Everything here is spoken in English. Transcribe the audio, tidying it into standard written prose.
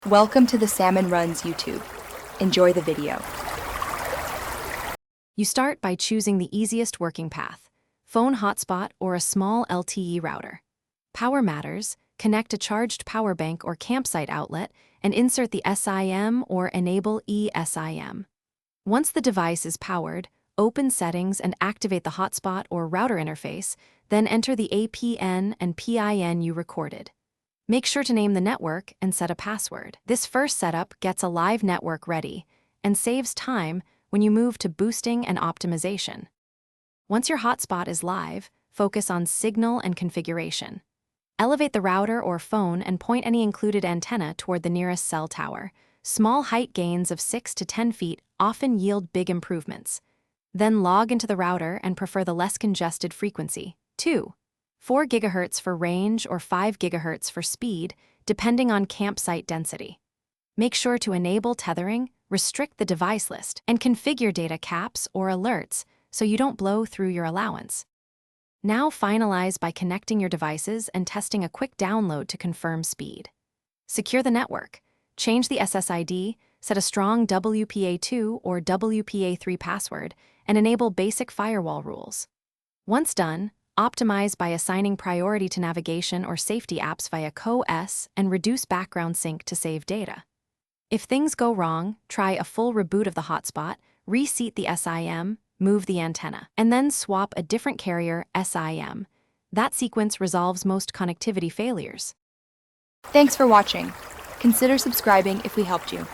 Welcome to the Salmon Runs YouTube. Enjoy the video. You start by choosing the easiest working path: phone hotspot or a small LTE router. Power matters. Connect a charged power bank or campsite outlet and insert the SIM or enable eSIM. Once the device is powered, open settings and activate the hotspot or router interface, then enter the APN and PIN you recorded. Make sure to name the network and set a password. This first setup gets a live network ready and saves time when you move to boosting and optimization. Once your hotspot is live, focus on signal and configuration. Elevate the router or phone and point any included antenna toward the nearest cell tower. Small height gains of 6 to 10 feet often yield big improvements. Then log into the router and prefer the less congested frequency, 4 GHz for range or 5 GHz for speed, depending on campsite density. Make sure to enable tethering, restrict the device list, and configure data caps or alerts so you don't blow through your allowance. Now finalize by connecting your devices and testing a quick download to confirm speed. Secure the network. Change the SSID, set a strong WPA2 or WPA3 password, and enable basic firewall rules. Once done, optimize by assigning priority to navigation or safety apps via CoS and reduce background sync to save data. If things go wrong, try a full reboot of the hotspot, reseat the SIM, move the antenna, and then swap a different carrier SIM. That sequence resolves most connectivity failures. Thanks for watching. Consider subscribing if we helped you.